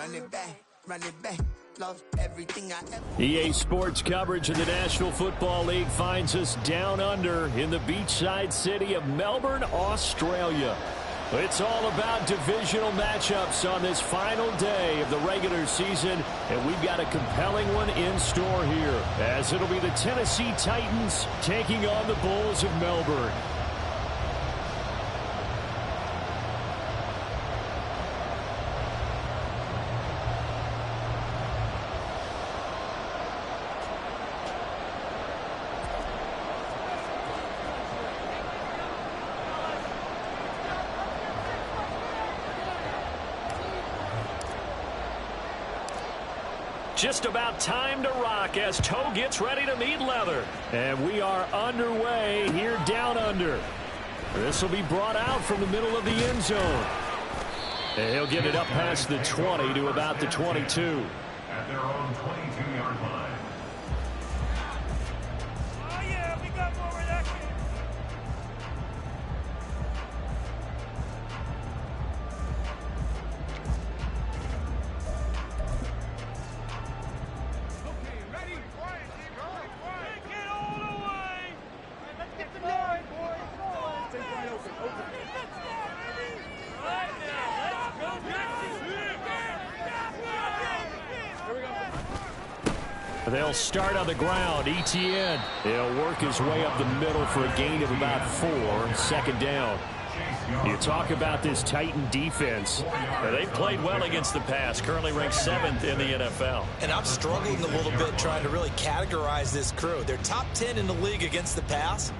run it back, run it back. Love everything I ever. EA Sports coverage of the National Football League finds us down under in the beachside city of Melbourne, Australia. It's all about divisional matchups on this final day of the regular season, and we've got a compelling one in store here, as it'll be the Tennessee Titans taking on the Bulls of Melbourne. Just about time to rock as toe gets ready to meet leather. And we are underway here down under. This will be brought out from the middle of the end zone. And he'll get it up past the 20 to about the 22. At their own 22-yard line. Oh, yeah, we got more where that came. They'll start on the ground. Etienne. He'll work his way up the middle for a gain of about 4. Second down. You talk about this Titan defense. They've played well against the pass. Currently ranked 7th in the NFL. And I'm struggling a little bit trying to really categorize this crew. They're top 10 in the league against the pass,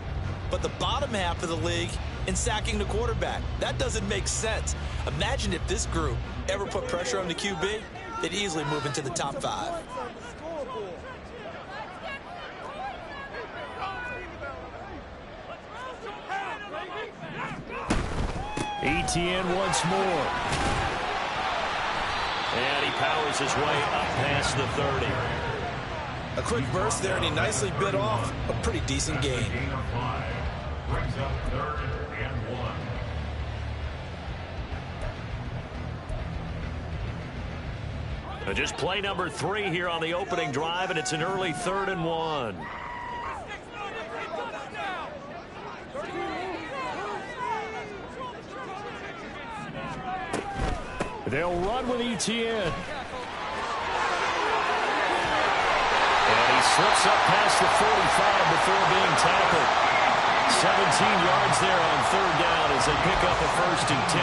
but the bottom half of the league in sacking the quarterback. That doesn't make sense. Imagine if this group ever put pressure on the QB, they'd easily move into the top 5. Etienne once more. And he powers his way up past the 30. A quick burst there, and he nicely bit off a pretty decent gain. Gain of 5. Brings up 3rd and 1. Just play number 3 here on the opening drive, and it's an early 3rd and 1. They'll run with Etienne. And he slips up past the 45 before being tackled. 17 yards there on 3rd down as they pick up a 1st and 10.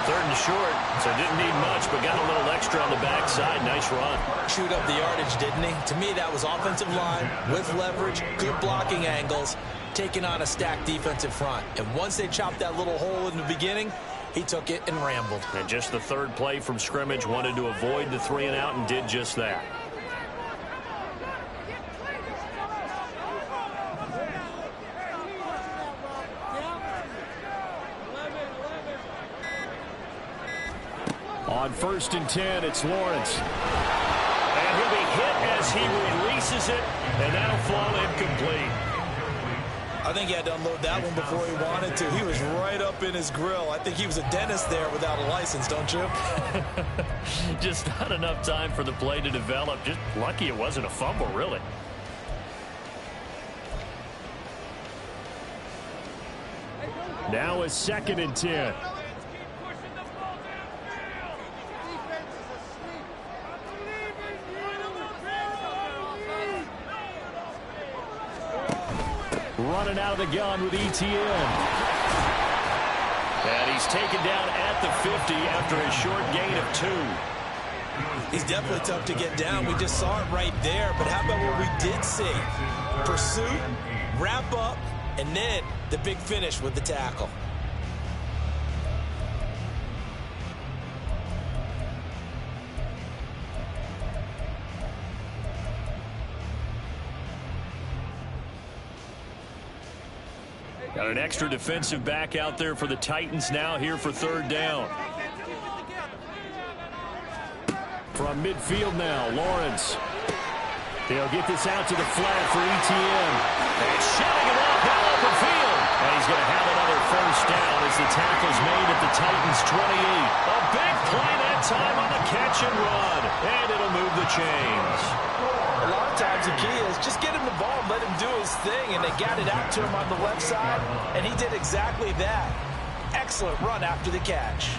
3rd and short, so didn't need much, but got a little extra on the backside. Nice run. Chewed up the yardage, didn't he? To me, that was offensive line with leverage, good blocking angles, taking on a stacked defensive front. And once they chopped that little hole in the beginning, he took it and rambled. And just the 3rd play from scrimmage, wanted to avoid the 3 and out and did just that. On 1st and 10, it's Lawrence. And he'll be hit as he releases it, and that'll fall incomplete. I think he had to unload that one before he wanted to. He was right up in his grill. I think he was a dentist there without a license, don't you? Just not enough time for the play to develop. Just lucky it wasn't a fumble, really. Now a 2nd and 10. Running out of the gun with Etienne. And he's taken down at the 50 after a short gain of 2. He's definitely tough to get down. We just saw it right there. But how about what we did see? Pursuit, wrap up, and then the big finish with the tackle. Got an extra defensive back out there for the Titans now here for 3rd down. From midfield now, Lawrence. They'll get this out to the flat for Etienne. And shoving it off now open field. And he's going to have another 1st down as the tackle's made at the Titans' 28. A big play that time on the catch and run. And it'll move the chains. A lot of times the key is just get him the ball and let him do his thing, and they got it out to him on the left side, and he did exactly that. Excellent run after the catch.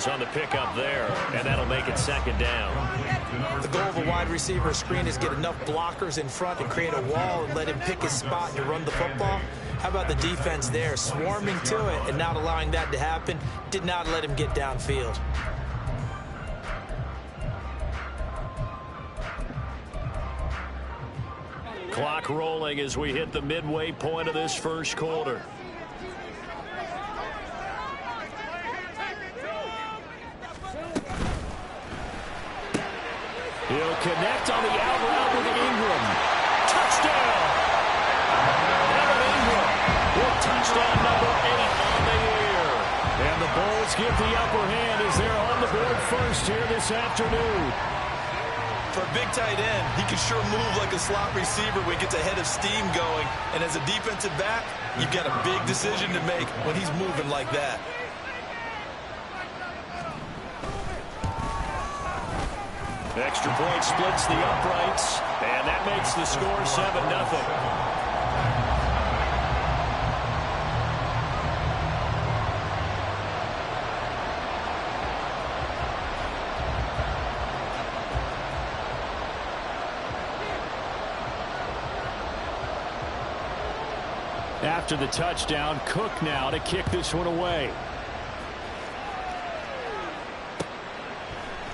On the pickup there, and that'll make it second down. The goal of a wide receiver screen is get enough blockers in front to create a wall and let him pick his spot to run the football. How about the defense there, swarming to it and not allowing that to happen? Did not let him get downfield. Clock rolling as we hit the midway point of this first quarter. He'll connect on the out route with Ingram. Touchdown! Evan Ingram with touchdown number 8 on the year. And the Bulls get the upper hand as they're on the board first here this afternoon. For a big tight end, he can sure move like a slot receiver when he gets a head of steam going. And as a defensive back, you've got a big decision to make when he's moving like that. Extra point splits the uprights, and that makes the score 7-0. After the touchdown, Cook now to kick this one away.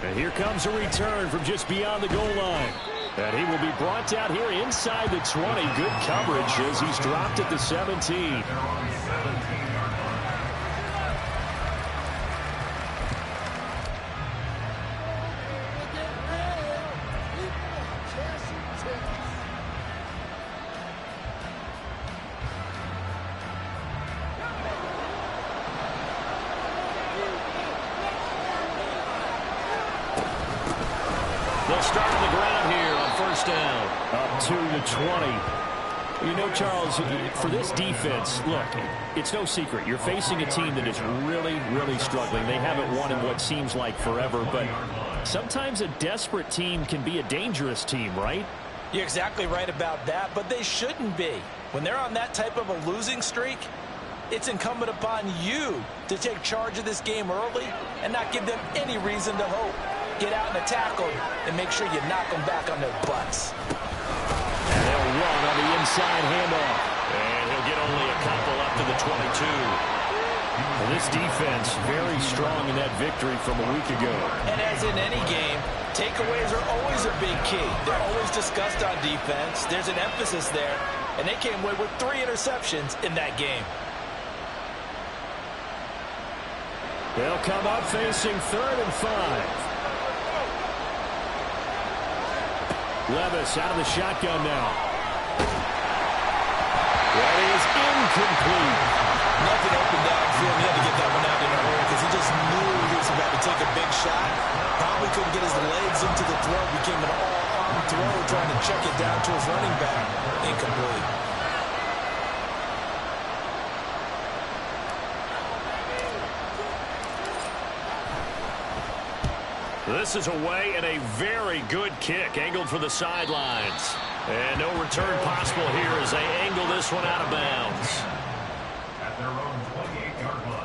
And here comes a return from just beyond the goal line. And he will be brought down here inside the 20. Good coverage as he's dropped at the 17. They'll start on the ground here on first down. Up to the 20. You know, Charles, for this defense, look, it's no secret. You're facing a team that is really, really struggling. They haven't won in what seems like forever, but sometimes a desperate team can be a dangerous team, right? You're exactly right about that, but they shouldn't be. When they're on that type of a losing streak, it's incumbent upon you to take charge of this game early and not give them any reason to hope. Get out and attack them and make sure you knock them back on their butts. And they'll run on the inside handoff. And he'll get only a couple up to the 22. Well, this defense very strong in that victory from a week ago. And as in any game, takeaways are always a big key. They're always discussed on defense. There's an emphasis there. And they came away with 3 interceptions in that game. They'll come up facing 3rd and 5. Levis out of the shotgun now. That is incomplete. Nothing open downfield. He had to get that one out in a hurry because he just knew he was about to take a big shot. Probably couldn't get his legs into the throw. Became an all-arm throw, trying to check it down to his running back. Incomplete. This is away and a very good kick angled for the sidelines. And no return possible here as they angle this one out of bounds. At their own 28-yard line.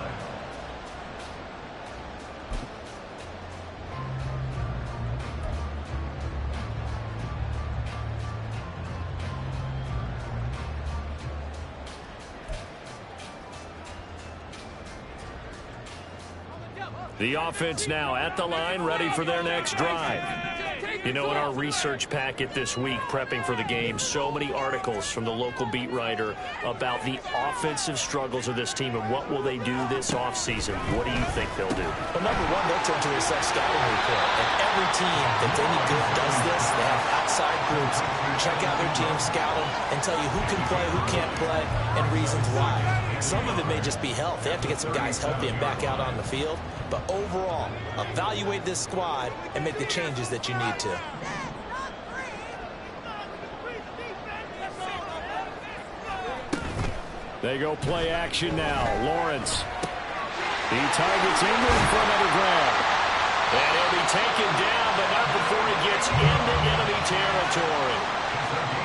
The offense now at the line, ready for their next drive. You know, in our research packet this week, prepping for the game, so many articles from the local beat writer about the offensive struggles of this team and what will they do this offseason. What do you think they'll do? Well, number one, they'll turn to their scouting report. And every team that's any good does this. They have outside groups. Check out their team, scout them, and tell you who can play, who can't play, and reasons why. Some of it may just be health. They have to get some guys healthy and back out on the field. But overall, evaluate this squad and make the changes that you need to. They go play action now. Lawrence. He targets Ingram for another grab. And he'll be taken down, but not before he gets into enemy territory.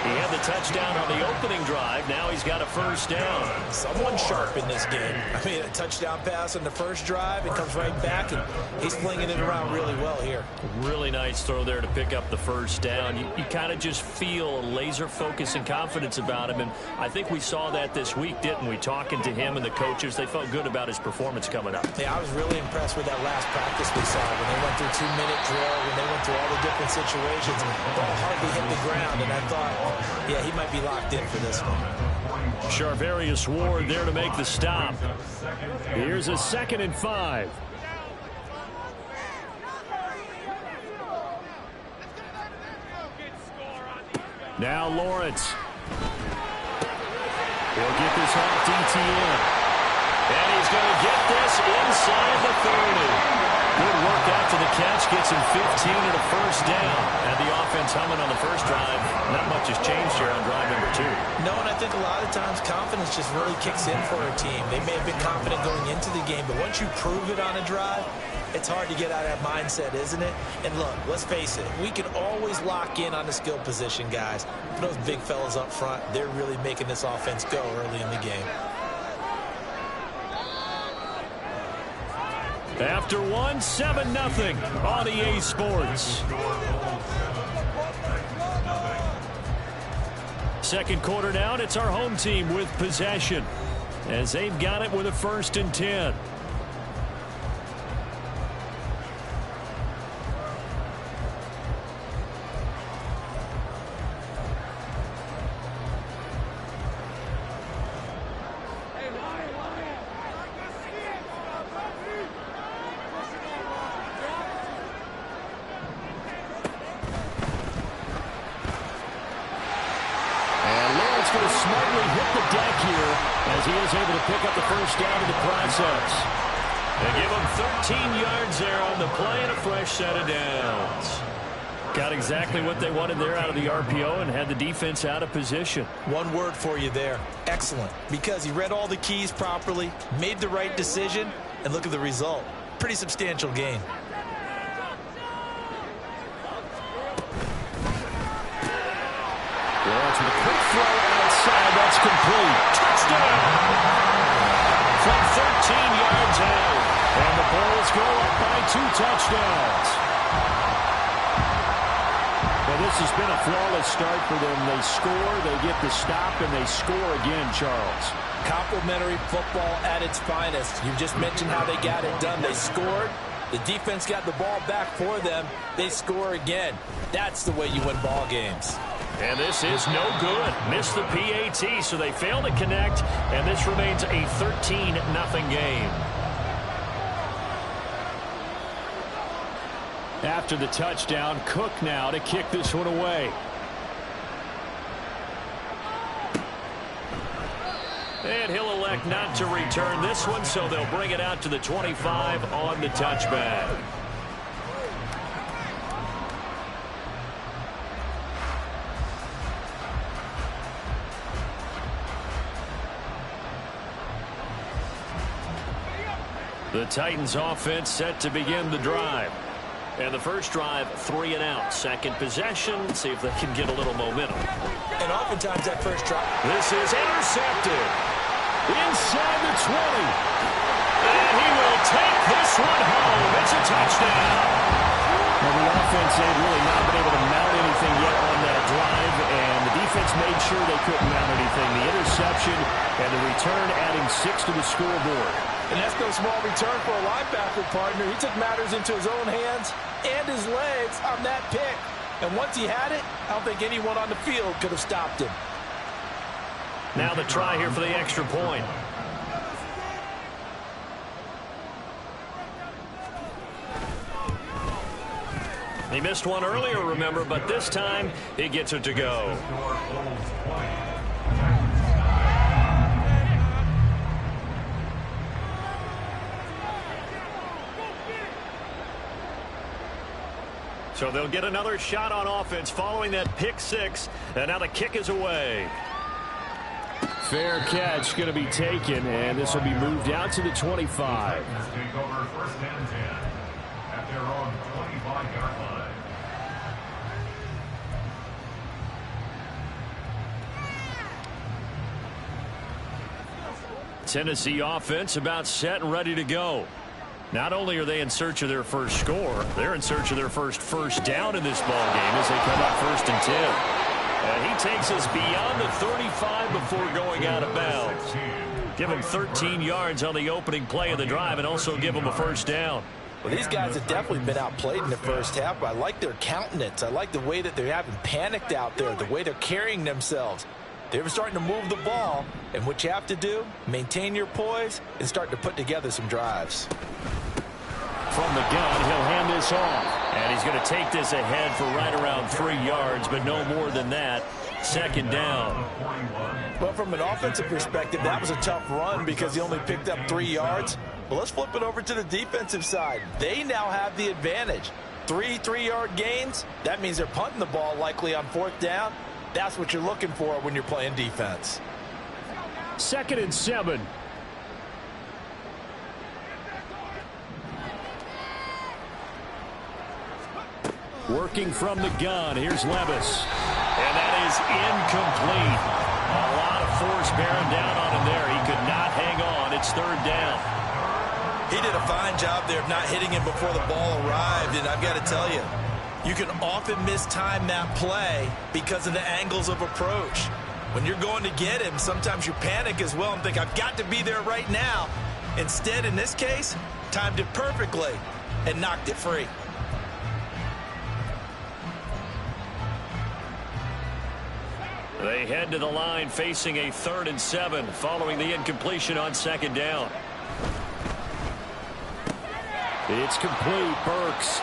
He had the touchdown on the opening drive. Now he's got a first down. Someone sharp in this game. I mean, a touchdown pass on the first drive. It comes right back, and he's flinging it around really well here. Really nice throw there to pick up the first down. You kind of just feel a laser focus and confidence about him, and I think we saw that this week, didn't we? Talking to him and the coaches, they felt good about his performance coming up. Yeah, I was really impressed with that last practice we saw when they went through 2-minute drill, when they went through all the different situations, and the ball hardly hit the ground, and I thought, yeah, he might be locked in for this one. Charvarius Ward there to make the stop. Here's a 2nd and 5. Now Lawrence. He'll get this off DTN. And he's going to get this inside the 30. Good work after the catch. Gets him 15 and a first down. And the offense humming on the first drive. Not much has changed here on drive number 2. No, and I think a lot of times confidence just really kicks in for a team. They may have been confident going into the game, but once you prove it on a drive, it's hard to get out of that mindset, isn't it? And look, let's face it, we can always lock in on the skill position, guys. But those big fellas up front, they're really making this offense go early in the game. After 1, 7-0 on EA Sports. Second quarter down, it's our home team with possession as they've got it with a 1st and 10. Going to smartly hit the deck here as he is able to pick up the first down in the process. They give him 13 yards there on the play and a fresh set of downs. Got exactly what they wanted there out of the RPO and had the defense out of position. One word for you there, excellent, because he read all the keys properly, made the right decision, and look at the result. Pretty substantial gain. Lawrence with a quick throw outside. That's complete. Touchdown! From 13 yards out. And the Bulls go up by 2 touchdowns. Well, this has been a flawless start for them. They score, they get the stop, and they score again, Charles. Complimentary football at its finest. You just mentioned how they got it done. They scored. The defense got the ball back for them. They score again. That's the way you win ball games. And this is no good. Missed the PAT, so they fail to connect, and this remains a 13-0 game. After the touchdown, Cook now to kick this one away. And he'll elect not to return this one, so they'll bring it out to the 25 on the touchback. The Titans offense set to begin the drive. And the first drive, 3 and out. Second possession, see if they can get a little momentum. And oftentimes that first drive. This is intercepted. Inside the 20. And he will take this one home. It's a touchdown. Well, the offense, they've really not been able to mount anything yet on that drive, and the defense made sure they couldn't mount anything. The interception and the return adding 6 to the scoreboard. And that's no small return for a linebacker partner. He took matters into his own hands and his legs on that pick. And once he had it, I don't think anyone on the field could have stopped him. Now the try here for the extra point. He missed one earlier, remember, but this time he gets it to go. So they'll get another shot on offense following that pick six, and now the kick is away. Fair catch going to be taken, and this will be moved out to the 25. Take over first and 10 at their own 25-yard line. Tennessee offense about set and ready to go. Not only are they in search of their first score, they're in search of their first down in this ball game as they come up 1st and 10. And he takes us beyond the 35 before going out of bounds. Give him 13 yards on the opening play of the drive and also give him a first down. Well, these guys have definitely been outplayed in the first half, but I like their countenance. I like the way that they haven't panicked out there, the way they're carrying themselves. They're starting to move the ball, and what you have to do, maintain your poise and start to put together some drives. From the gun, he'll hand this off. And he's going to take this ahead for right around 3 yards, but no more than that. 2nd down. But from an offensive perspective, that was a tough run because he only picked up 3 yards. Well, let's flip it over to the defensive side. They now have the advantage. 3 3-yard gains, that means they're punting the ball likely on 4th down. That's what you're looking for when you're playing defense. 2nd and 7. Working from the gun. Here's Levis. And that is incomplete. A lot of force bearing down on him there. He could not hang on. It's 3rd down. He did a fine job there of not hitting him before the ball arrived, and I've got to tell you, you can often mistime that play because of the angles of approach. When you're going to get him, sometimes you panic as well and think, I've got to be there right now. Instead, in this case, timed it perfectly and knocked it free. They head to the line facing a 3rd and 7 following the incompletion on 2nd down. It's complete. Burks.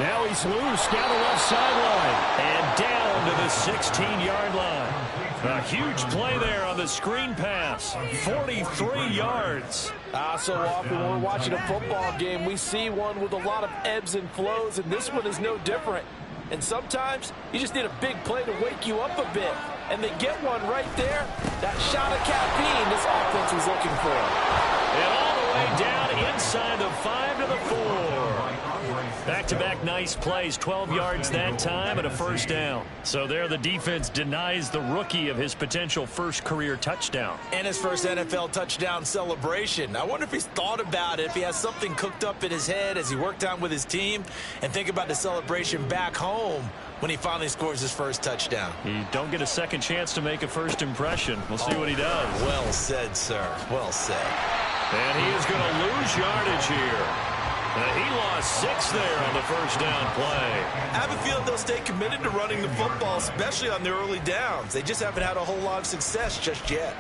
Now he's loose down the left sideline and down to the 16-yard line. A huge play there on the screen pass. 43 yards. So often when we're watching a football game, we see one with a lot of ebbs and flows, and this one is no different. And sometimes you just need a big play to wake you up a bit. And they get one right there. That shot of caffeine this offense was looking for. And all the way down inside the 5 to the 4. Back-to-back nice plays, 12 yards that time and a 1st down. So there the defense denies the rookie of his potential first career touchdown. And his first NFL touchdown celebration. I wonder if he's thought about it, if he has something cooked up in his head as he worked out with his team, and think about the celebration back home when he finally scores his first touchdown. You don't get a second chance to make a first impression. We'll see what he does. Well said, sir. Well said. And he is going to lose yardage here. He lost 6 there on the 1st down play. I have a feeling they'll stay committed to running the football, especially on the early downs. They just haven't had a whole lot of success just yet.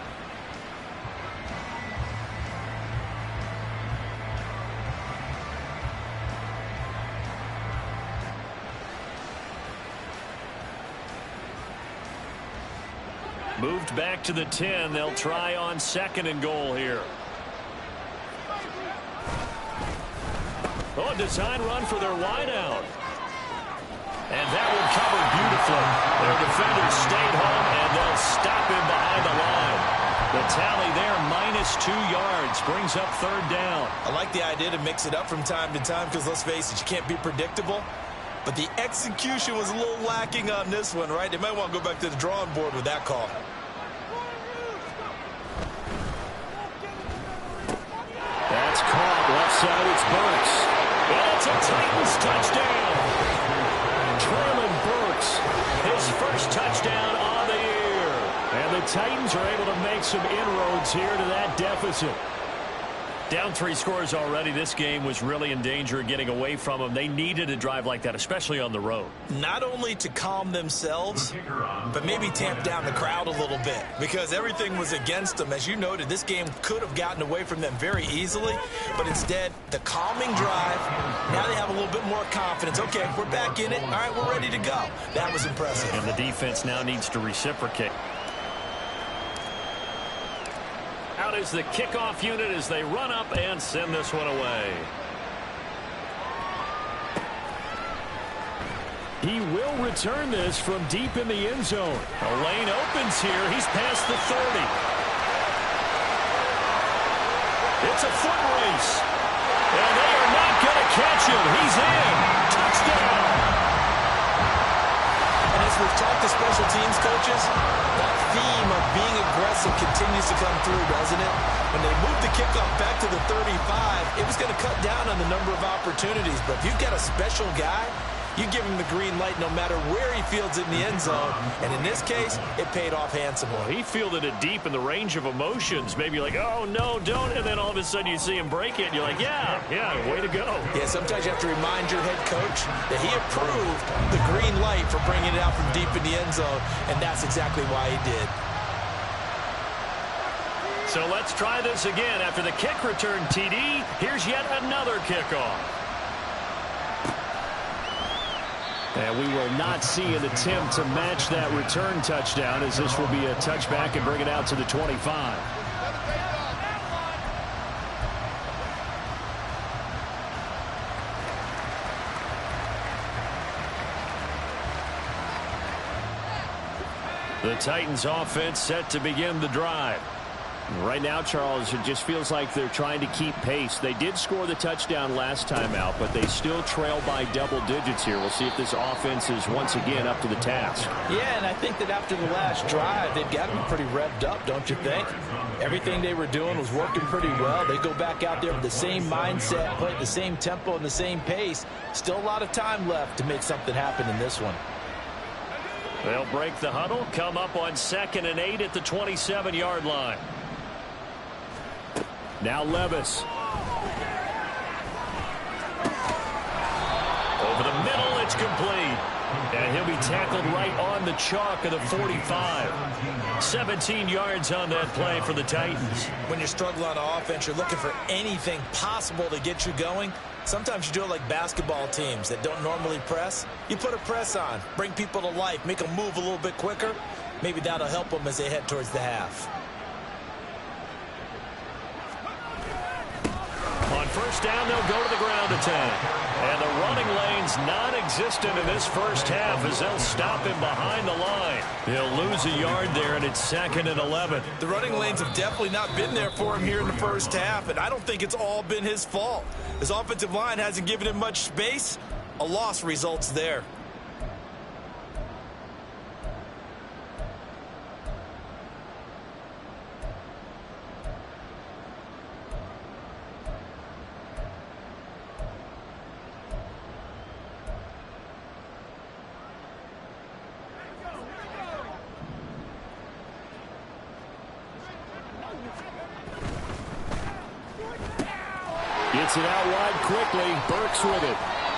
Moved back to the 10. They'll try on 2nd and goal here. Oh, a design run for their wideout. And that one covered beautifully. Their defenders stayed home, and they'll stop him behind the line. The tally there, -2 yards, brings up 3rd down. I like the idea to mix it up from time to time because, let's face it, you can't be predictable. But the execution was a little lacking on this one, right? They might want to go back to the drawing board with that call. That's caught. Left side, it's Burks. And it's a Titans touchdown. Traylon Burks, his first touchdown on the year. And the Titans are able to make some inroads here to that deficit. Down 3 scores already. This game was really in danger of getting away from them. They needed a drive like that, especially on the road. Not only to calm themselves, but maybe tamp down the crowd a little bit because everything was against them. As you noted, this game could have gotten away from them very easily, but instead, the calming drive, now they have a little bit more confidence. Okay, we're back in it. All right, we're ready to go. That was impressive. And the defense now needs to reciprocate. Out is the kickoff unit as they run up and send this one away. He will return this from deep in the end zone. A lane opens here. He's past the 30. It's a foot race. And they are not going to catch him. He's in. Touchdown. And as we've talked to special teams coaches, that theme of being aggressive continues to come through, doesn't it? When they moved the kickoff back to the 35, it was going to cut down on the number of opportunities. But if you've got a special guy, you give him the green light no matter where he fields it in the end zone. And in this case, it paid off handsomely. He fielded it deep in the range of emotions. Maybe like, oh, no, don't. And then all of a sudden you see him break it. And you're like, yeah, way to go. Yeah, sometimes you have to remind your head coach that he approved the green light for bringing it out from deep in the end zone. And that's exactly why he did. So let's try this again. After the kick return TD, here's yet another kickoff. And we will not see an attempt to match that return touchdown, as this will be a touchback and bring it out to the 25. The Titans offense set to begin the drive. Right now, Charles, it just feels like they're trying to keep pace. They did score the touchdown last time out, but they still trail by double digits here. We'll see if this offense is once again up to the task. Yeah, and I think that after the last drive, they've got to be pretty revved up, don't you think? Everything they were doing was working pretty well. They go back out there with the same mindset, play at the same tempo and the same pace. Still a lot of time left to make something happen in this one. They'll break the huddle, come up on 2nd and 8 at the 27-yard line. Now Levis. Over the middle, it's complete. And he'll be tackled right on the chalk of the 45. 17 yards on that play for the Titans. When you're struggling on offense, you're looking for anything possible to get you going. Sometimes you do it like basketball teams that don't normally press. You put a press on, bring people to life, make them move a little bit quicker. Maybe that'll help them as they head towards the half. On first down, they'll go to the ground attack. And the running lane's non-existent in this first half as they'll him behind the line. He'll lose a yard there, and it's 2nd and 11. The running lanes have definitely not been there for him here in the first half, and I don't think it's all been his fault. His offensive line hasn't given him much space. A loss results there. Gets it out wide quickly. Burks with it.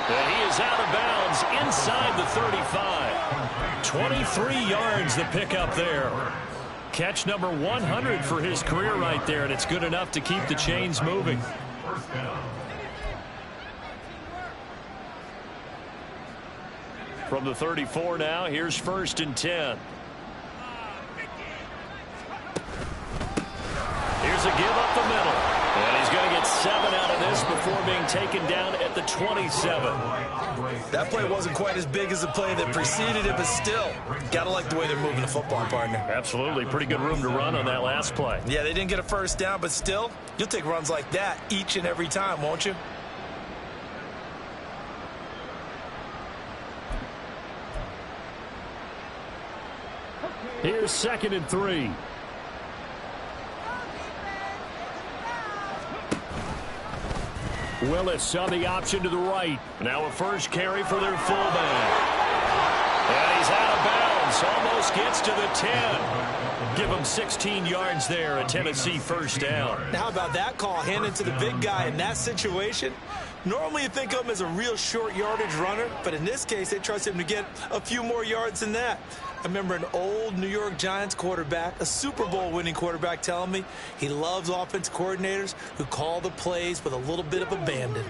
And he is out of bounds inside the 35. 23 yards the pickup there. Catch number 100 for his career right there, and it's good enough to keep the chains moving. From the 34 now, here's 1st and 10. Here's a give up the middle. And he's going to get 7 out of this before being taken down at the 27. That play wasn't quite as big as the play that preceded it, but still, got to like the way they're moving the football, partner. Absolutely. Pretty good room to run on that last play. Yeah, they didn't get a first down, but still, you'll take runs like that each and every time, won't you? Here's 2nd and 3. Willis on the option to the right. Now a first carry for their fullback. And he's out of bounds Lawrence almost gets to the 10. Give him 16 yards there, a Tennessee first down. How about that call handed to the big guy in that situation? Normally you think of him as a real short yardage runner, but in this case they trust him to get a few more yards than that. I remember an old New York Giants quarterback, a Super Bowl winning quarterback, telling me he loves offensive coordinators who call the plays with a little bit of abandon.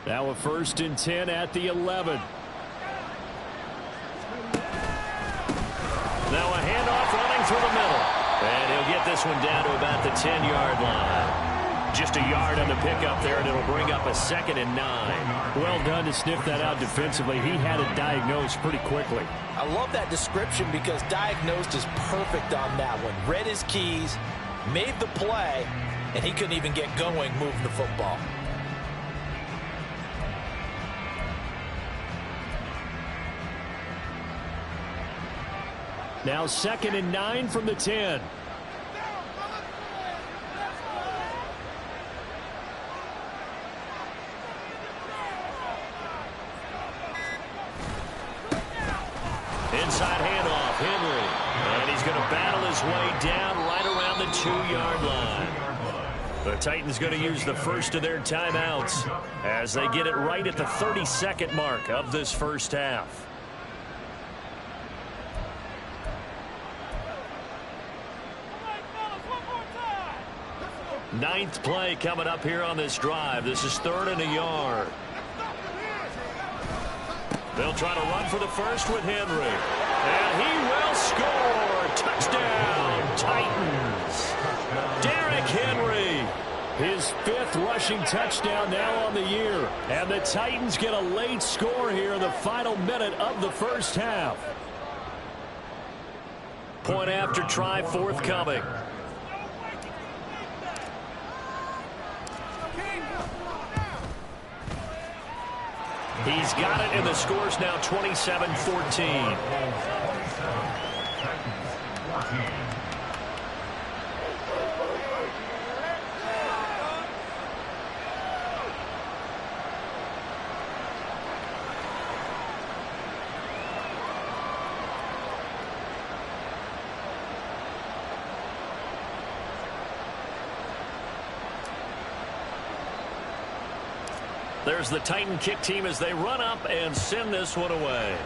Now a 1st and 10 at the 11. Now a handoff running through the middle. And he'll get this one down to about the 10-yard line. Just a yard on the pickup there, and it'll bring up a 2nd and 9. Well done to sniff that out defensively. He had it diagnosed pretty quickly. I love that description because diagnosed is perfect on that one. Read his keys, made the play, and he couldn't even get going moving the football. Now 2nd and 9 from the 10. Inside handoff, Henry. And he's going to battle his way down right around the 2-yard line. The Titans going to use the first of their timeouts as they get it right at the 32nd mark of this first half. Ninth play coming up here on this drive. This is 3rd and a yard. They'll try to run for the first with Henry. And he will score. Touchdown, Titans. Derrick Henry. His 5th rushing touchdown now on the year. And the Titans get a late score here in the final minute of the first half. Point after try forthcoming. He's got it, and the score's now 27-14. There's the Titan kick team as they run up and send this one away.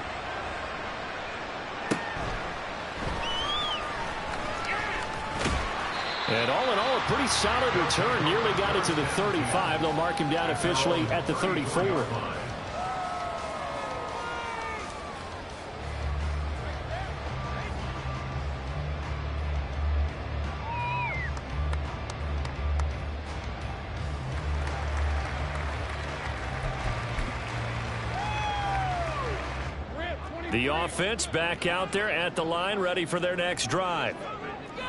And all in all, a pretty solid return. Nearly got it to the 35. They'll mark him down officially at the 34. The offense back out there at the line, ready for their next drive.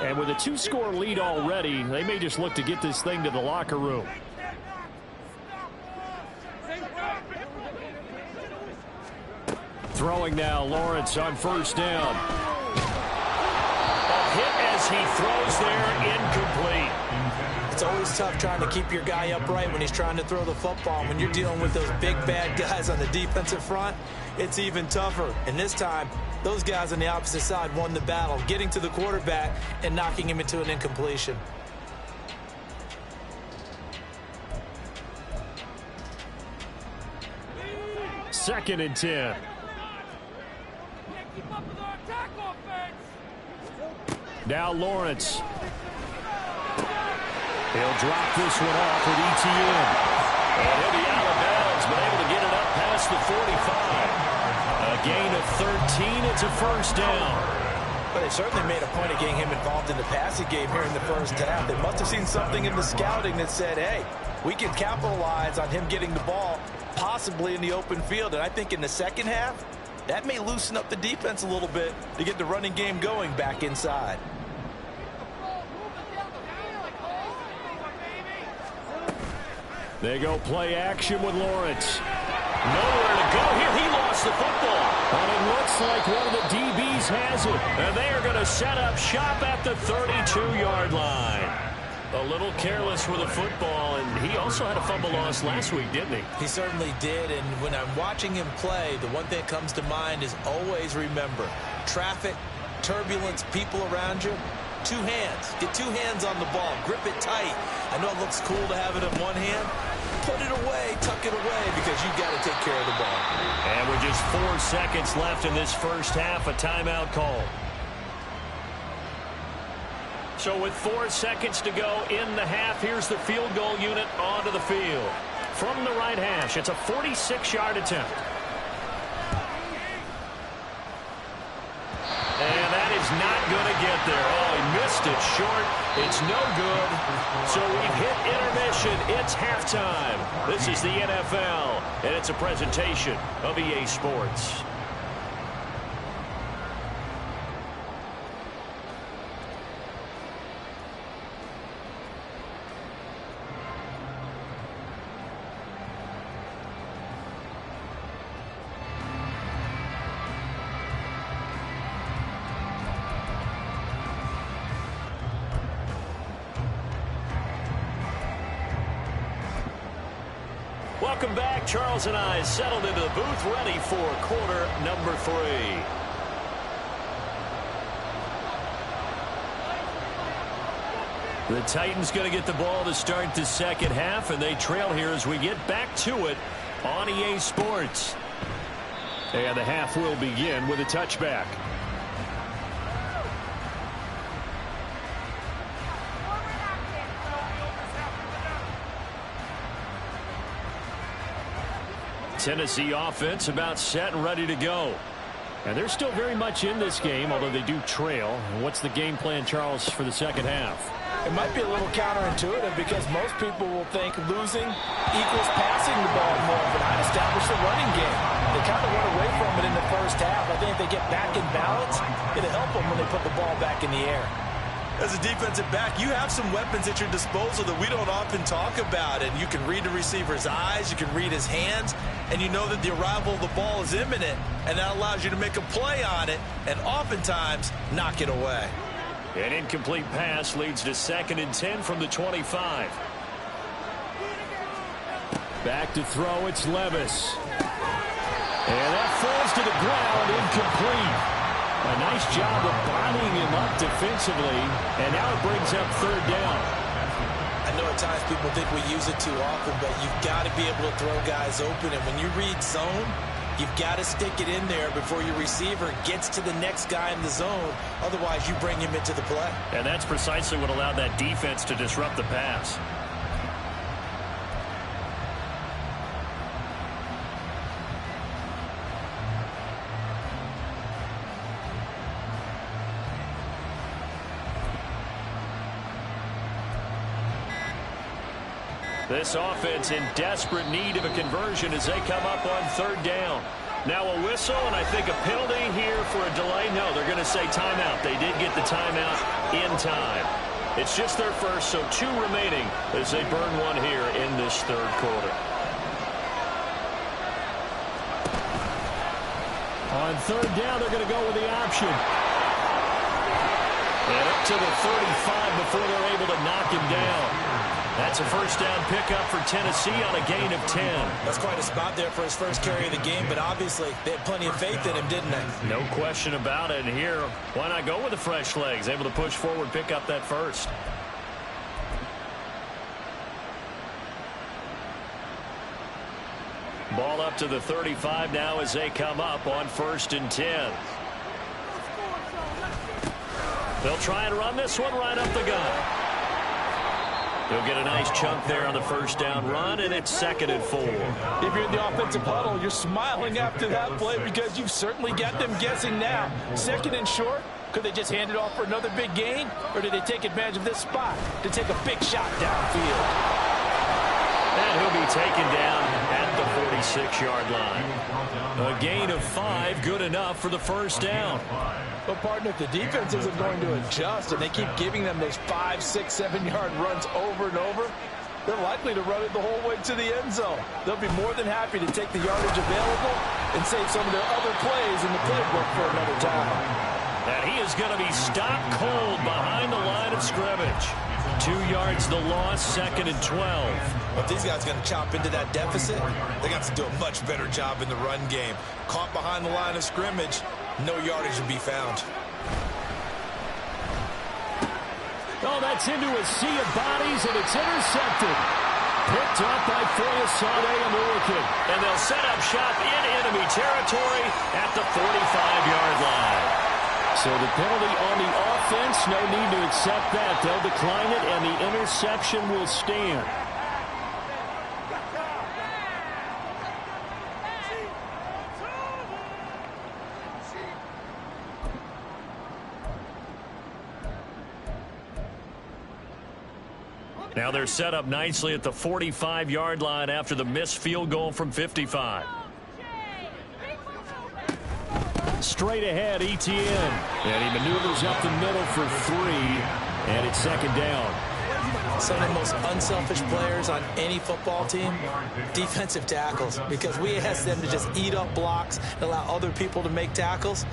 And with a 2-score lead already, they may just look to get this thing to the locker room. Throwing now, Lawrence on 1st down. A hit as he throws there, incomplete. It's always tough trying to keep your guy upright when he's trying to throw the football. When you're dealing with those big, bad guys on the defensive front, it's even tougher. And this time, those guys on the opposite side won the battle, getting to the quarterback and knocking him into an incompletion. Second and 10. Now Lawrence. He'll drop this one off with ETN. And he'll be out of bounds, but able to get it up past the 45. A gain of 13. It's a first down. But they certainly made a point of getting him involved in the passing game here in the first half. They must have seen something in the scouting that said, hey, we can capitalize on him getting the ball possibly in the open field. And I think in the second half, that may loosen up the defense a little bit to get the running game going back inside. They go play action with Lawrence. Nowhere to go here. He lost the football. And it looks like one of the DBs has it. And they are going to set up shop at the 32-yard line. A little careless with the football, and he also had a fumble loss last week, didn't he? He certainly did, and when I'm watching him play, the one thing that comes to mind is always remember, traffic, turbulence, people around you. Two hands. Get two hands on the ball. Grip it tight. I know it looks cool to have it in one hand. Put it away, tuck it away, because you've got to take care of the ball. And with just 4 seconds left in this first half, a timeout call. So with 4 seconds to go in the half, here's the field goal unit onto the field. From the right hash, it's a 46-yard attempt. And that is not going to get there. Oh, he missed it short. It's no good. So we've hit intermission. It's halftime. This is the NFL, and it's a presentation of EA Sports. Welcome back. Charles and I settled into the booth, ready for quarter number 3. The Titans going to get the ball to start the second half, and they trail here as we get back to it on EA Sports. And the half will begin with a touchback. Tennessee offense about set and ready to go. And they're still very much in this game, although they do trail. What's the game plan, Charles, for the second half? It might be a little counterintuitive because most people will think losing equals passing the ball more, but I'd establish the running game. They kind of went away from it in the first half. I think if they get back in balance, it'll help them when they put the ball back in the air. As a defensive back, you have some weapons at your disposal that we don't often talk about. And you can read the receiver's eyes, you can read his hands, and you know that the arrival of the ball is imminent, and that allows you to make a play on it and oftentimes knock it away. An incomplete pass leads to 2nd and 10 from the 25. Back to throw, it's Levis. And that falls to the ground, incomplete. A nice job of bodying him up defensively, and now it brings up 3rd down. I know at times people think we use it too often, but you've got to be able to throw guys open, and when you read zone, you've got to stick it in there before your receiver gets to the next guy in the zone. Otherwise, you bring him into the play. And that's precisely what allowed that defense to disrupt the pass. This offense in desperate need of a conversion as they come up on 3rd down. Now a whistle, and I think a penalty here for a delay. No, they're going to say timeout. They did get the timeout in time. It's just their first, so 2 remaining as they burn one here in this 3rd quarter. On 3rd down, they're going to go with the option. And up to the 35 before they're able to knock him down. That's a 1st down pickup for Tennessee on a gain of 10. That's quite a spot there for his first carry of the game, but obviously they had plenty of faith in him, didn't they? No question about it. And here, why not go with the fresh legs? Able to push forward, pick up that 1st. Ball up to the 35 now as they come up on 1st and 10. They'll try and run this one right up the gut. He'll get a nice chunk there on the 1st down run, and it's 2nd and 4. If you're in the offensive huddle, you're smiling after that play because you've certainly got them guessing now. 2nd and short, could they just hand it off for another big gain, or did they take advantage of this spot to take a big shot downfield? And he'll be taken down at the 46-yard line. A gain of 5, good enough for the 1st down. But, partner, if the defense isn't going to adjust and they keep giving them those 5, 6, 7-yard runs over and over, they're likely to run it the whole way to the end zone. They'll be more than happy to take the yardage available and save some of their other plays in the playbook for another time. And he is going to be stopped cold behind the line of scrimmage. 2 yards the loss, 2nd and 12. If these guys are going to chop into that deficit, they got to do a much better job in the run game. Caught behind the line of scrimmage, No yardage to be found. Oh, that's into a sea of bodies, and it's intercepted. Picked up by Foyesade and Milliken. And they'll set up shop in enemy territory at the 45-yard line. So the penalty on the offense, no need to accept that. They'll decline it, and the interception will stand. Now they're set up nicely at the 45-yard line after the missed field goal from 55. Straight ahead, Etienne. And he maneuvers up the middle for 3, and it's second down. Some of the most unselfish players on any football team, defensive tackles, because we ask them to just eat up blocks and allow other people to make tackles.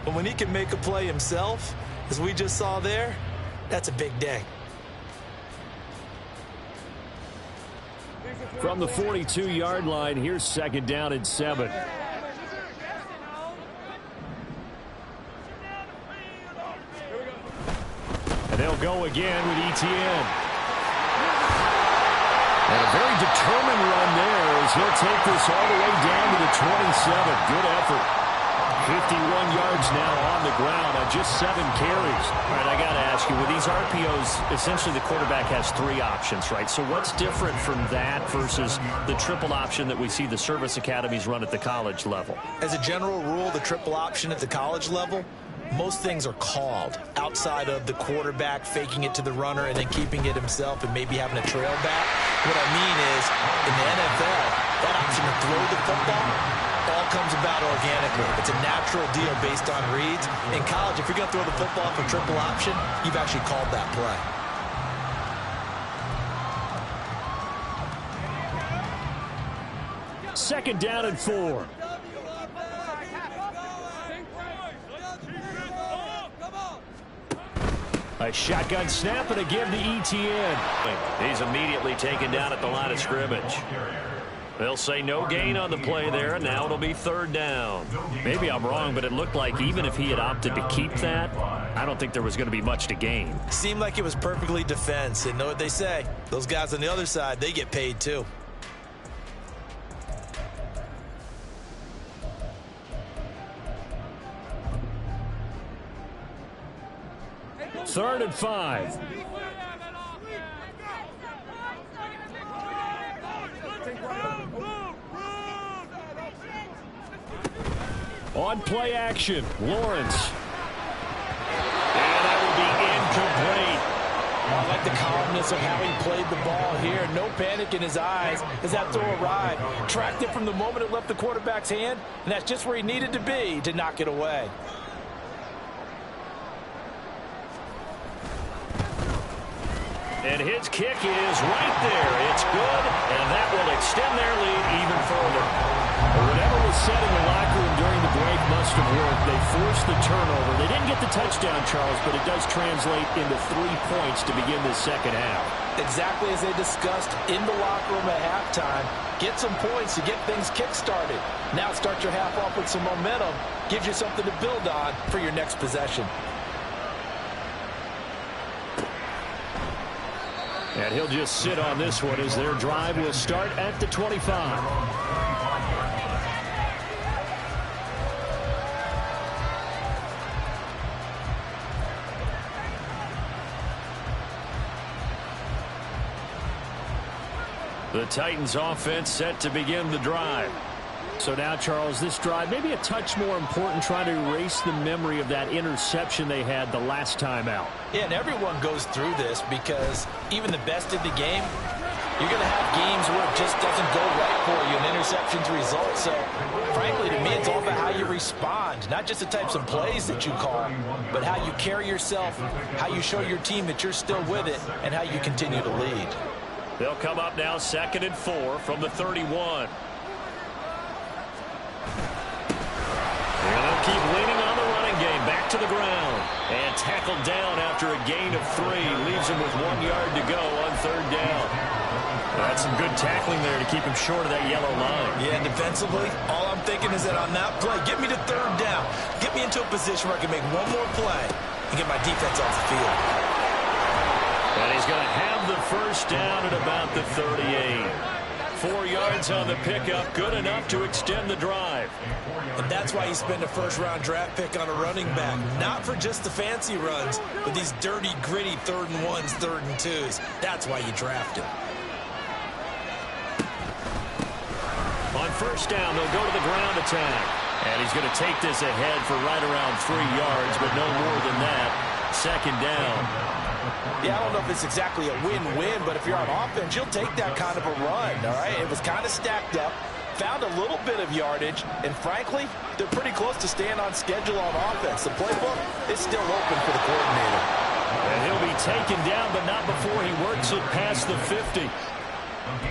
But when he can make a play himself, as we just saw there, that's a big day. From the 42-yard line, here's second down and 7. And they'll go again with Etienne. And a very determined run there as he'll take this all the way down to the 27. Good effort. 51 yards now on the ground on just 7 carries. All right, I got to ask you, with these RPOs, essentially the quarterback has 3 options, right? So what's different from that versus the triple option that we see the service academies run at the college level? As a general rule, the triple option at the college level, most things are called outside of the quarterback faking it to the runner and then keeping it himself and maybe having a trail back. What I mean is, in the NFL, that option to throw the football all comes about organically. It's a natural deal based on reads. In college, if you're going to throw the football for triple option, you've actually called that play. Second down and 4. A shotgun snap and a give to Etienne. He's immediately taken down at the line of scrimmage. They'll say no gain on the play there, and now it'll be third down. Maybe I'm wrong, but it looked like even if he had opted to keep that, I don't think there was going to be much to gain. Seemed like it was perfectly defense. And know what they say? Those guys on the other side, they get paid too. Third and 5. On play action, Lawrence. And that will be incomplete. I like the calmness of how he played the ball here. No panic in his eyes as that throw arrived. Tracked it from the moment it left the quarterback's hand, and that's just where he needed to be to knock it away. And his kick is right there. It's good, and that will extend their lead even further. Whatever was said in the locker room during the break must have worked. They forced the turnover. They didn't get the touchdown, Charles, but it does translate into 3 points to begin the second half. Exactly as they discussed in the locker room at halftime. Get some points to get things kick-started. Now start your half off with some momentum. Gives you something to build on for your next possession. And he'll just sit on this one as their drive will start at the 25. The Titans offense set to begin the drive. So now, Charles, this drive maybe a touch more important, trying to erase the memory of that interception they had the last time out. Yeah, and everyone goes through this because even the best in the game, you're going to have games where it just doesn't go right for you, and interceptions result. So, frankly, to me, it's all about how you respond, not just the types of plays that you call, but how you carry yourself, how you show your team that you're still with it, and how you continue to lead. They'll come up now 2nd and 4 from the 31. And they'll keep leaning on the running game. Back to the ground. And tackled down after a gain of 3. Leaves him with 1 yard to go on 3rd down. That's some good tackling there to keep him short of that yellow line. Yeah, defensively, all I'm thinking is that on that play, get me to third down. Get me into a position where I can make one more play and get my defense off the field. And he's going to have the first down at about the 38. 4 yards on the pickup, good enough to extend the drive. And that's why you spend a first-round draft pick on a running back. Not for just the fancy runs, but these dirty, gritty 3rd and 1s, 3rd and 2s. That's why you draft him. On first down, they'll go to the ground attack. And he's going to take this ahead for right around 3 yards, but no more than that. Second down. Yeah, I don't know if it's exactly a win-win, but if you're on offense, you'll take that kind of a run, all right? It was kind of stacked up, found a little bit of yardage, and frankly, they're pretty close to staying on schedule on offense. The playbook is still open for the coordinator. And he'll be taken down, but not before he works it past the 50.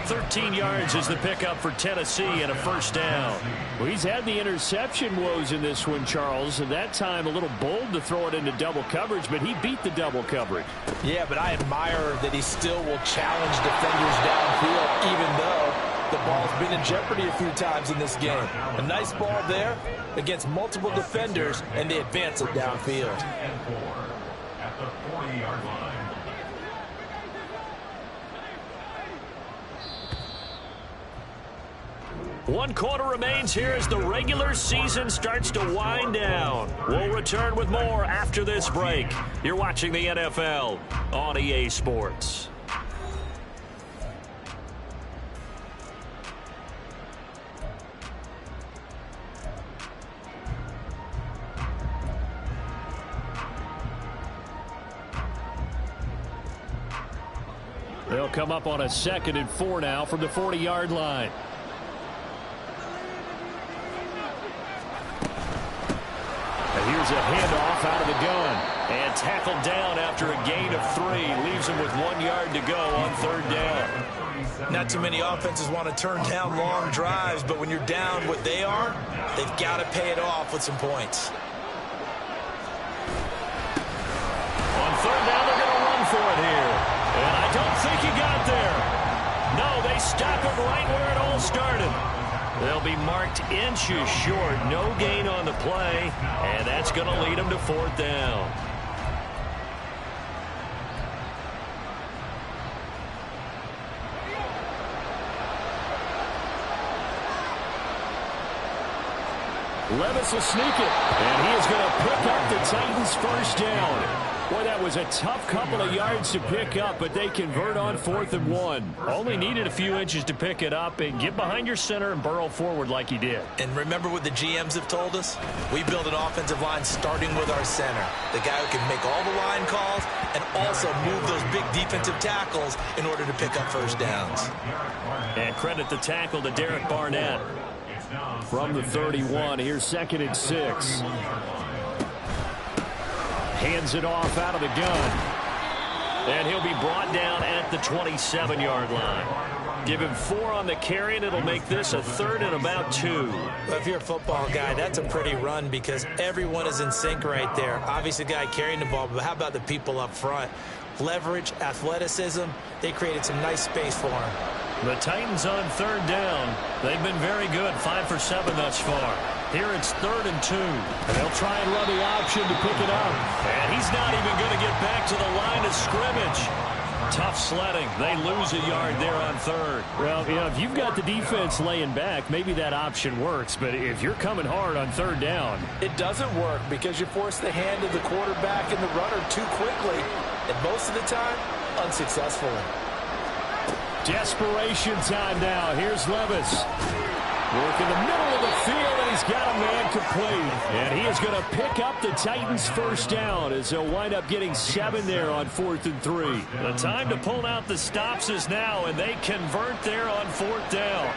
13 yards is the pickup for Tennessee and a first down. Well, he's had the interception woes in this one, Charles, and that time a little bold to throw it into double coverage, but he beat the double coverage. Yeah, but I admire that he still will challenge defenders downfield, even though the ball's been in jeopardy a few times in this game. A nice ball there against multiple defenders, and they advance it downfield. At the 40-yard line. One quarter remains here as the regular season starts to wind down. We'll return with more after this break. You're watching the NFL on EA Sports. They'll come up on a 2nd and 4 now from the 40-yard line. Here's a handoff out of the gun. And tackled down after a gain of 3. Leaves him with 1 yard to go on 3rd down. Not too many offenses want to turn down long drives, but when you're down what they are, they've got to pay it off with some points. On 3rd down, they're going to run for it here. And I don't think he got there. No, they stop it right where it all started. They'll be marked inches short. No gain on the play, and that's going to lead them to 4th down. Levis will sneak it, and he is going to pick up the Titans' first down. Boy, that was a tough couple of yards to pick up, but they convert on 4th and 1. Only needed a few inches to pick it up and get behind your center and burrow forward like he did. And remember what the GMs have told us? We build an offensive line starting with our center, the guy who can make all the line calls and also move those big defensive tackles in order to pick up first downs. And credit the tackle to Derek Barnett. From the 31, here's 2nd and 6. Hands it off out of the gun. And he'll be brought down at the 27-yard line. Give him 4 on the carry, and it'll make this a 3rd and about 2. Well, if you're a football guy, that's a pretty run because everyone is in sync right there. Obviously, the guy carrying the ball, but how about the people up front? Leverage, athleticism, they created some nice space for him. The Titans on 3rd down. They've been very good, 5 for 7 thus far. Here it's 3rd and 2. And they'll try and run the option to pick it up. And he's not even going to get back to the line of scrimmage. Tough sledding. They lose a yard there on 3rd. Well, you know, if you've got the defense laying back, maybe that option works. But if you're coming hard on 3rd down, it doesn't work because you force the hand of the quarterback and the runner too quickly. And most of the time, unsuccessfully. Desperation time now. Here's Levis. Work in the middle of the field, and he's got a man complete. And he is going to pick up the Titans' first down as they'll wind up getting 7 there on 4th and 3. The time to pull out the stops is now, and they convert there on 4th down.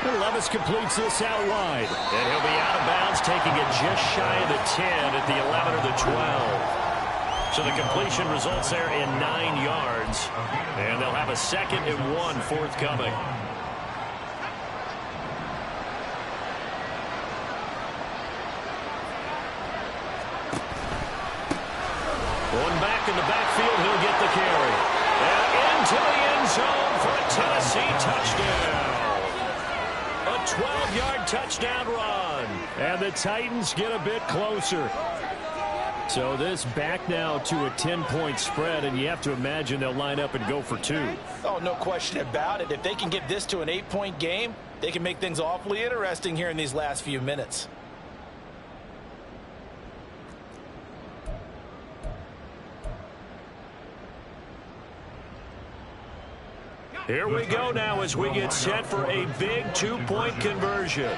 And Levis completes this out wide. And he'll be out of bounds, taking it just shy of the 10 at the 11 or the 12. So the completion results there in 9 yards. And they'll have a 2nd and 1 forthcoming. Going back in the backfield, he'll get the carry. And into the end zone for a Tennessee touchdown. A 12-yard touchdown run. And the Titans get a bit closer. So this back now to a 10-point spread, and you have to imagine they'll line up and go for 2. Oh, no question about it. If they can get this to an 8-point game, they can make things awfully interesting here in these last few minutes. Here we go now as we get set for a big 2-point conversion.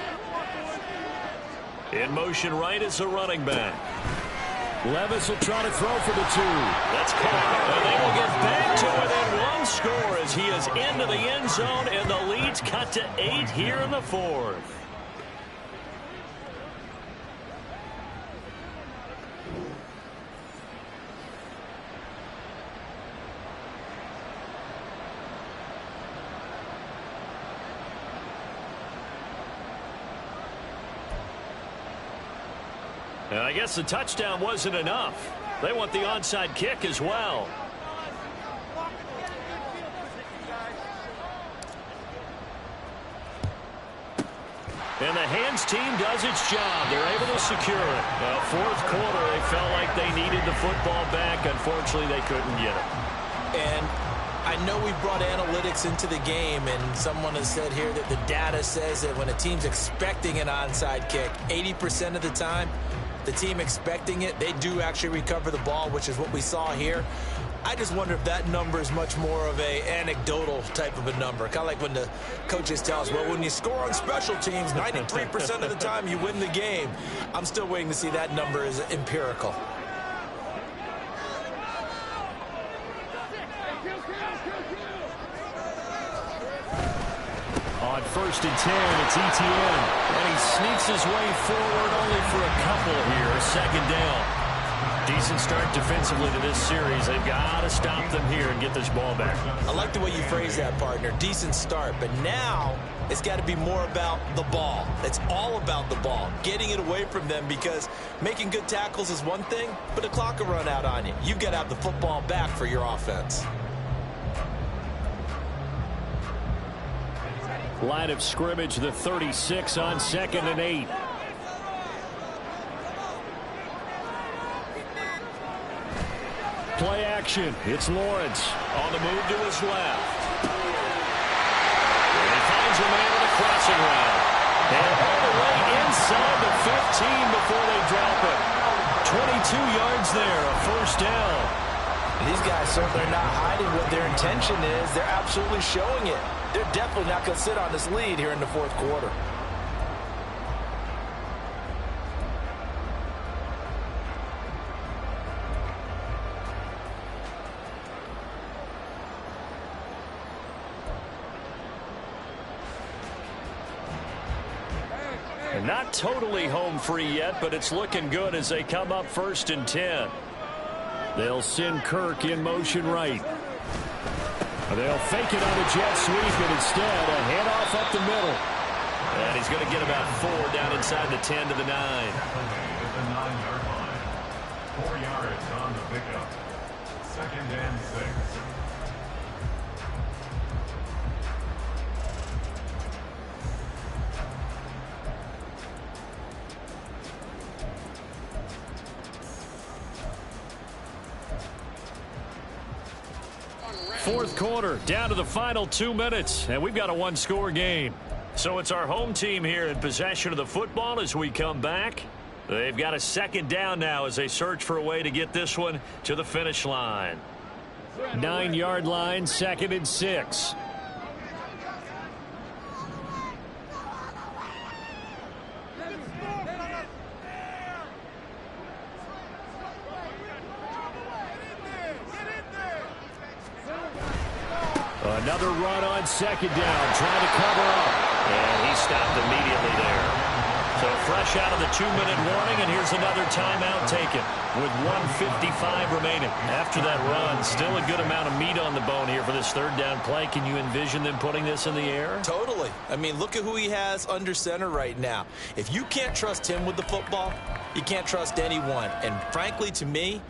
In motion right is the running back. Levis will try to throw for the 2. That's caught. And they will get back to within 1 score as he is into the end zone, and the lead's cut to 8 here in the 4th. And I guess the touchdown wasn't enough. They want the onside kick as well. And the hands team does its job. They're able to secure it. Well, 4th quarter, they felt like they needed the football back. Unfortunately, they couldn't get it. And I know we brought analytics into the game, and someone has said here that the data says that when a team's expecting an onside kick, 80% of the time, the team expecting it, they do actually recover the ball, which is what we saw here. I just wonder if that number is much more of a anecdotal type of a number. Kind of like when the coaches tell us, well, when you score on special teams, 93% of the time you win the game. I'm still waiting to see that number is empirical. On 1st and 10, it's Etienne. And he sneaks his way forward only for a couple here. 2nd down. Decent start defensively to this series. They've got to stop them here and get this ball back. I like the way you phrase that, partner. Decent start. But now it's got to be more about the ball. It's all about the ball. Getting it away from them, because making good tackles is one thing, but the clock will run out on you. You've got to have the football back for your offense. Line of scrimmage, the 36 on 2nd and 8. Play action. It's Lawrence. On the move to his left. And he finds a man with a crossing route. And all the way inside the 15 before they drop it. 22 yards there, a 1st down. These guys certainly are not hiding what their intention is. They're absolutely showing it. They're definitely not going to sit on this lead here in the 4th quarter. And not totally home free yet, but it's looking good as they come up 1st and 10. They'll send Kirk in motion right. They'll fake it on a jet sweep, and instead a handoff up the middle. And he's going to get about 4 down inside the 10 to the 9. At the 9-yard line. 4 yards on the pickup. 2nd and 6. Fourth quarter, down to the final 2 minutes, and we've got a 1-score game. So it's our home team here in possession of the football as we come back. They've got a 2nd down now as they search for a way to get this one to the finish line. 9-yard line, 2nd and 6. Another run on 2nd down, trying to cover up. And he stopped immediately there. So fresh out of the 2-minute warning, and here's another timeout taken with 1:55 remaining. After that run, still a good amount of meat on the bone here for this 3rd down play. Can you envision them putting this in the air? Totally. I mean, look at who he has under center right now. If you can't trust him with the football, you can't trust anyone. And frankly, to me,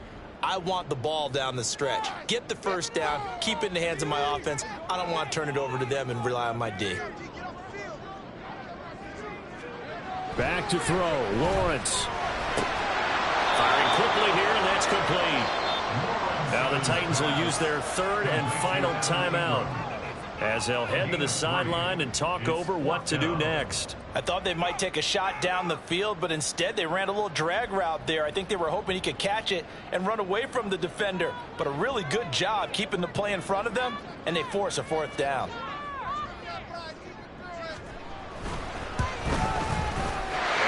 I want the ball down the stretch. Get the first down, keep it in the hands of my offense. I don't want to turn it over to them and rely on my D. Back to throw, Lawrence. Firing quickly here, and that's complete. Now the Titans will use their third and final timeout as they'll head to the sideline and talk over what to do next. I thought they might take a shot down the field, but instead they ran a little drag route there. I think they were hoping he could catch it and run away from the defender. But a really good job keeping the play in front of them, and they force a fourth down.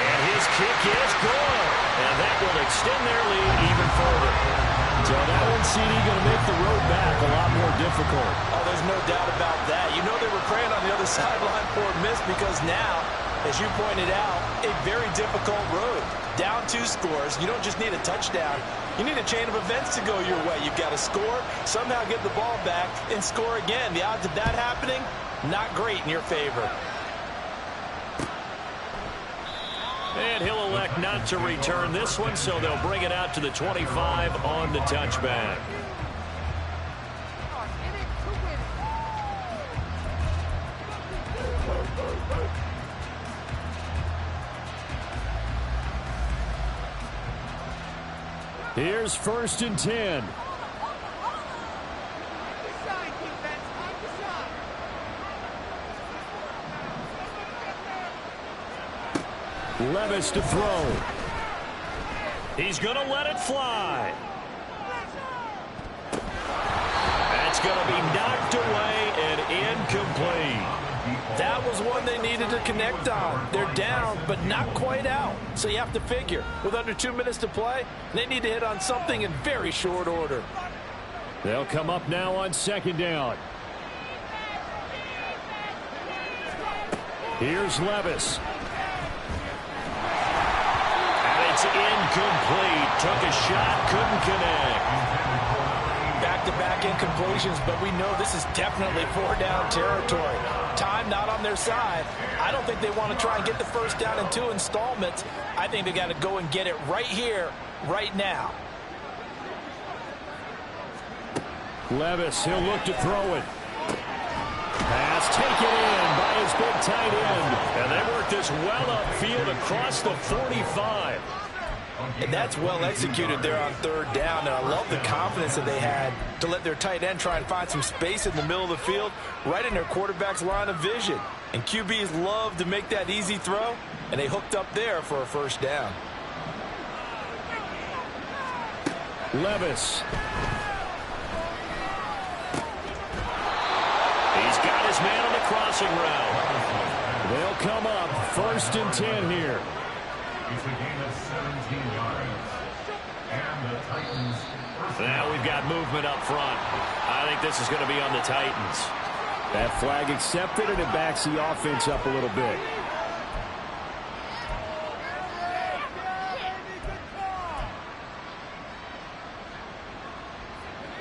And his kick is good. And that will extend their lead even further. So that one, CD, going to make the road back a lot more difficult. Oh, there's no doubt about that. You know they were praying on the other sideline for a miss because now, as you pointed out, a very difficult road. Down 2 scores. You don't just need a touchdown. You need a chain of events to go your way. You've got to score, somehow get the ball back, and score again. The odds of that happening, not great in your favor. And he'll elect not to return this one, so they'll bring it out to the 25 on the touchback. Here's 1st and 10. Levis to throw. He's going to let it fly. That's going to be knocked away and incomplete. That was one they needed to connect on. They're down, but not quite out. So you have to figure, with under 2 minutes to play, they need to hit on something in very short order. They'll come up now on 2nd down. Here's Levis. It's incomplete. Took a shot, couldn't connect. Back-to-back incompletions, but we know this is definitely 4-down territory. Time not on their side. I don't think they want to try and get the first down in 2 installments. I think they got to go and get it right here, right now. Levis, he'll look to throw it. Pass taken in by his big tight end. And they work this well upfield across the 45. And that's well executed there on 3rd down. And I love the confidence that they had to let their tight end try and find some space in the middle of the field, right in their quarterback's line of vision. And QBs love to make that easy throw, and they hooked up there for a 1st down. Levis. He's got his man on the crossing route. They'll come up 1st and 10 here. It's a gain of 17 yards. And the Titans. Now we've got movement up front. I think this is going to be on the Titans. That flag accepted, and it backs the offense up a little bit.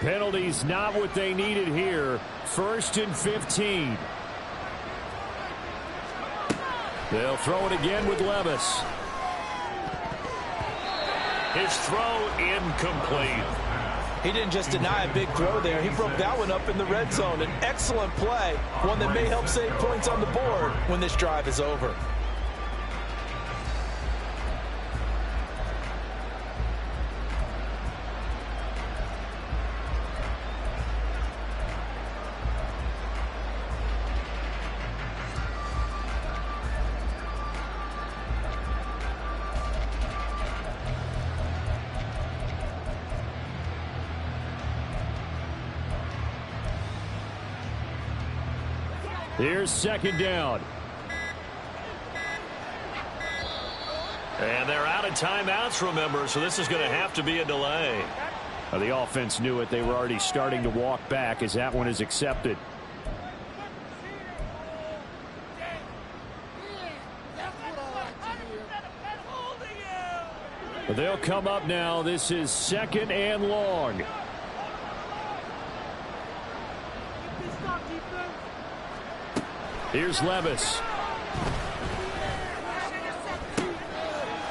Penalties not what they needed here. 1st and 15. They'll throw it again with Levis. His throw incomplete. He didn't just deny a big throw there. He broke that one up in the red zone. An excellent play, one that may help save points on the board when this drive is over. Here's 2nd down. And they're out of timeouts, remember, so this is going to have to be a delay. The offense knew it. They were already starting to walk back as that one is accepted. They'll come up now. This is 2nd and long. Here's Levis.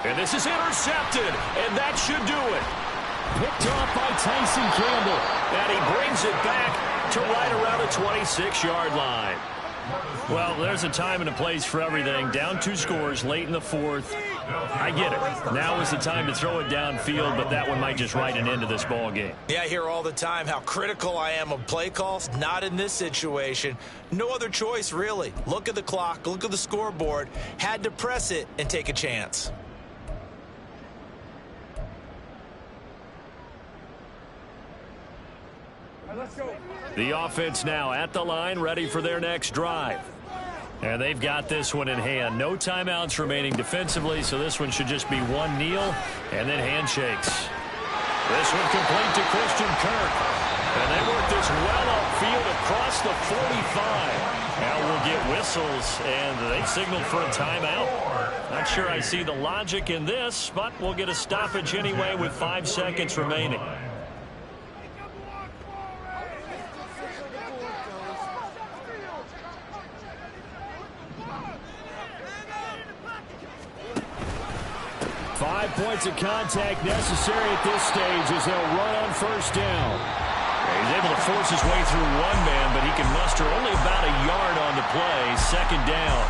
And this is intercepted, and that should do it. Picked off by Tyson Campbell. And he brings it back to right around the 26-yard line. Well, there's a time and a place for everything. Down 2 scores late in the 4th. I get it. Now is the time to throw it downfield, but that one might just write an end to this ball game. Yeah, I hear all the time how critical I am of play calls. Not in this situation. No other choice, really. Look at the clock. Look at the scoreboard. Had to press it and take a chance. The offense now at the line, ready for their next drive. And they've got this one in hand. No timeouts remaining defensively, so this one should just be one kneel and then handshakes. This one complete to Christian Kirk. And they work this well upfield across the 45. Now we'll get whistles, and they signaled for a timeout. Not sure I see the logic in this, but we'll get a stoppage anyway with 5 seconds remaining. Points of contact necessary at this stage as they'll run on first down. He's able to force his way through one man, but he can muster only about a yard on the play. Second down.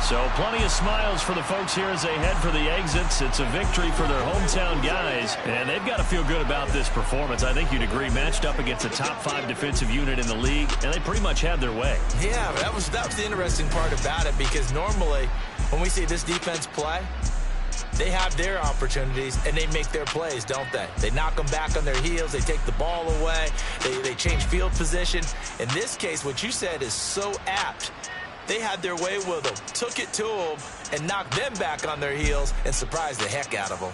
So plenty of smiles for the folks here as they head for the exits. It's a victory for their hometown guys, and they've got to feel good about this performance. I think you'd agree, matched up against a top 5 defensive unit in the league, and they pretty much had their way. Yeah, that was the interesting part about it, because normally when we see this defense play, they have their opportunities, and they make their plays, don't they? They knock them back on their heels. They take the ball away. They change field position. In this case, what you said is so apt. They had their way with them, took it to them, and knocked them back on their heels and surprised the heck out of them.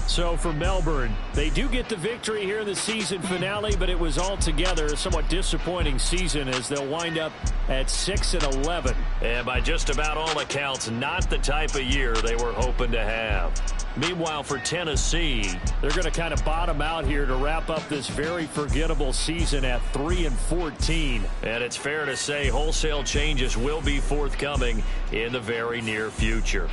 So for Melbourne, they do get the victory here in the season finale, but it was altogether a somewhat disappointing season as they'll wind up at 6-11. And by just about all accounts, not the type of year they were hoping to have. Meanwhile, for Tennessee, they're going to kind of bottom out here to wrap up this very forgettable season at 3-14. And it's fair to say wholesale changes will be forthcoming in the very near future.